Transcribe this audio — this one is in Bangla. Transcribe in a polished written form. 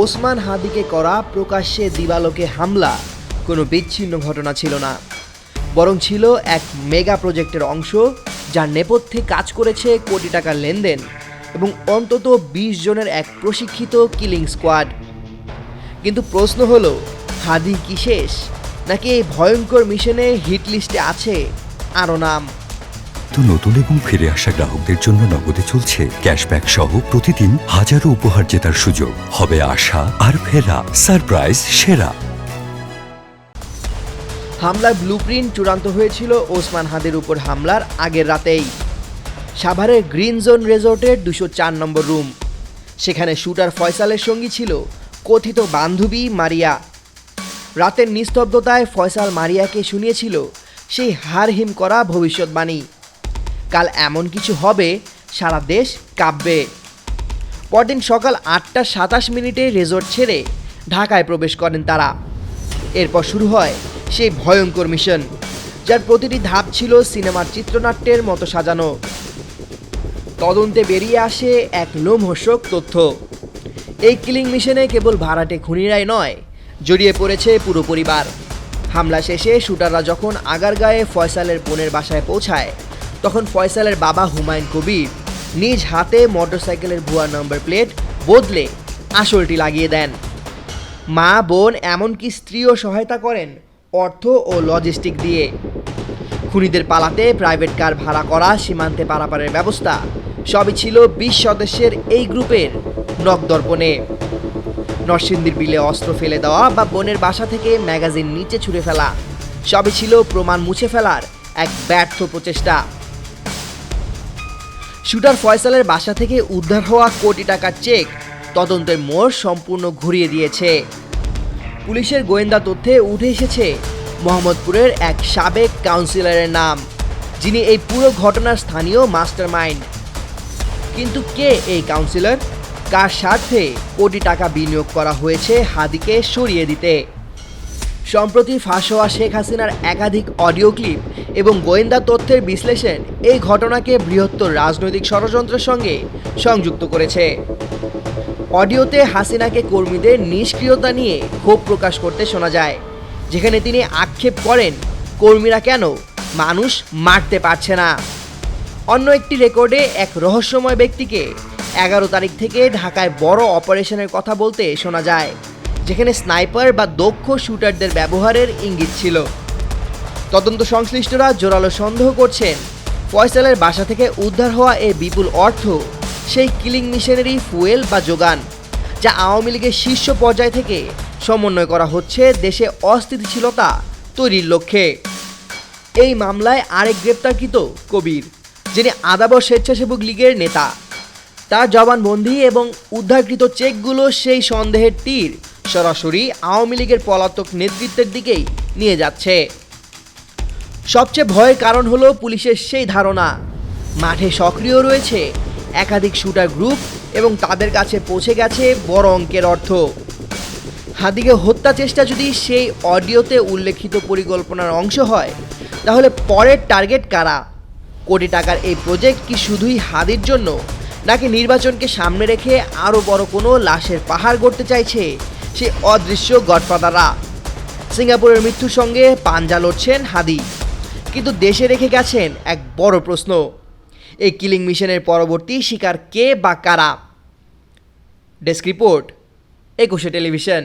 ওসমান হাদিকে করা প্রকাশ্যে দিবালোকে হামলা কোনো বিচ্ছিন্ন ঘটনা ছিল না, বরং ছিল এক মেগা প্রজেক্টের অংশ, যার নেপথ্যে কাজ করেছে কোটি টাকার লেনদেন এবং অন্তত ২০ জনের এক প্রশিক্ষিত কিলিং স্কোয়াড। কিন্তু প্রশ্ন হলো, হাদি কি শেষ, নাকি এই ভয়ঙ্কর মিশনে হিট লিস্টে আছে আরও নাম? তো নতুন এবং ফিরে আসা গ্রাহকদের জন্য নগদে চলছে ক্যাশব্যাক সহ প্রতিদিন হাজারো উপহার জেতার সুযোগ। হবে আশা আর ফেরা, সারপ্রাইজ সেরা। হামলার ব্লুপ্রিন্ট চূড়ান্ত হয়েছিল ওসমান হাদির উপর হামলার আগের রাতেই। সাভারের গ্রিন জোন রিসোর্টের ২০৪ নম্বর রুম। সেখানে শুটার ফয়সালের সঙ্গী ছিল কথিত বান্ধবী মারিয়া। রাতের নিস্তব্ধতায় ফয়সাল মারিয়াকে শুনিয়েছিল সেই হাড়হিম করা ভবিষ্যৎবাণী, কাল এমন কিছু হবে সারা দেশ কাঁপবে। পরদিন সকাল ৮টা ২৭ রিসোর্ট ছেড়ে ঢাকায় প্রবেশ করেন তারা। এরপর শুরু হয় সেই ভয়ঙ্কর মিশন, যার প্রতিটি ধাপ ছিল সিনেমার চিত্রনাট্যের মতো সাজানো। তদন্তে বেরিয়ে আসে এক লোমহর্ষক তথ্য। এই কিলিং মিশনে কেবল ভাড়াটে খুনিরাই নয়, জড়িয়ে পড়েছে পুরো পরিবার। হামলা শেষে শুটাররা যখন আগারগাঁয়ে ফয়সালের বোনের বাসায় পৌঁছায়, তখন ফয়সালের বাবা হুমায়ুন কবির নিজ হাতে মোটরসাইকেলের ভুয়া নম্বর প্লেট বদলে আসলটি লাগিয়ে দেন। মা, বোন, এমনকি স্ত্রীও সহায়তা করেন অর্থ ও লজিস্টিক দিয়ে। খুনিদের পালাতে প্রাইভেট কার ভাড়া করা, সীমান্তে পারাপারের ব্যবস্থা, সবই ছিল ২০ সদস্যের এই গ্রুপের নখদর্পণে। নরসিংদীর বিলে অস্ত্র ফেলে দেওয়া বা বোনের বাসা থেকে ম্যাগাজিন নিচে ছুঁড়ে ফেলা, সবই ছিল প্রমাণ মুছে ফেলার এক ব্যর্থ প্রচেষ্টা। শুটার ফয়সালের বাসা থেকে উদ্ধার হওয়া কোটি টাকার চেক তদন্তের মোড় সম্পূর্ণ ঘুরিয়ে দিয়েছে। পুলিশের গোয়েন্দা তথ্যে উঠে এসেছে মোহাম্মদপুরের এক সাবেক কাউন্সিলরের নাম, যিনি এই পুরো ঘটনার স্থানীয় মাস্টারমাইন্ড। কিন্তু কে এই কাউন্সিলর? কার স্বার্থে কোটি টাকা বিনিয়োগ করা হয়েছে হাদিকে সরিয়ে দিতে? সম্প্রতি ফাঁস হওয়া শেখ হাসিনার একাধিক অডিও ক্লিপ এবং গোয়েন্দা তথ্যের বিশ্লেষণ এই ঘটনাকে বৃহত্তর রাজনৈতিক ষড়যন্ত্রের সঙ্গে সংযুক্ত করেছে। অডিওতে হাসিনাকে কর্মীদের নিষ্ক্রিয়তা নিয়ে ক্ষোভ প্রকাশ করতে শোনা যায়, যেখানে তিনি আক্ষেপ করেন কর্মীরা কেন মানুষ মারতে পারছে না। অন্য একটি রেকর্ডে এক রহস্যময় ব্যক্তিকে ১১ তারিখ থেকে ঢাকায় বড় অপারেশনের কথা বলতে শোনা যায়, যেখানে স্নাইপার বা দক্ষ শুটারদের ব্যবহারের ইঙ্গিত ছিল। তদন্ত সংশ্লিষ্টরা জোরালো সন্দেহ করছেন ফয়সালের বাসা থেকে উদ্ধার হওয়া এই বিপুল অর্থ সেই কিলিং মিশনেরই ফুয়েল বা যোগান, যা আওয়ামী লীগের শীর্ষ পর্যায় থেকে সমন্বয় করা হচ্ছে দেশে অস্থিতিশীলতা তৈরির লক্ষ্যে। এই মামলায় আরেক গ্রেপ্তারকৃত কবির, যিনি আদাবর স্বেচ্ছাসেবক লীগের নেতা। তার জবানবন্দি এবং উদ্ধারকৃত চেকগুলো সেই সন্দেহের তীর সরাসরি আওয়ামী লীগের পলাতক নেতৃত্বের দিকেই নিয়ে যাচ্ছে। সবচেয়ে ভয়ের কারণ হলো পুলিশের সেই ধারণা মাঠে সক্রিয় রয়েছে একাধিক শুটার গ্রুপ এবং তাদের কাছে পৌঁছে গেছে বড় অঙ্কের অর্থ। হাদিকে হত্যা চেষ্টা যদি সেই অডিওতে উল্লেখিত পরিকল্পনার অংশ হয়, তাহলে পরের টার্গেট কারা? কোটি টাকার এই প্রজেক্ট কি শুধুই হাদির জন্য, নাকি নির্বাচনকে সামনে রেখে আরও বড় কোনো লাশের পাহাড় গড়তে চাইছে সেই অদৃশ্য গডফাদাররা? সিঙ্গাপুরের মৃত্যুর সঙ্গে পাঞ্জা লড়ছেন হাদি, কিন্তু দেশে রেখে গেছেন এক বড় প্রশ্ন, এই কিলিং মিশনের পরবর্তী শিকার কে বা কারা? ডেস্ক রিপোর্ট, ২১শে টেলিভিশন।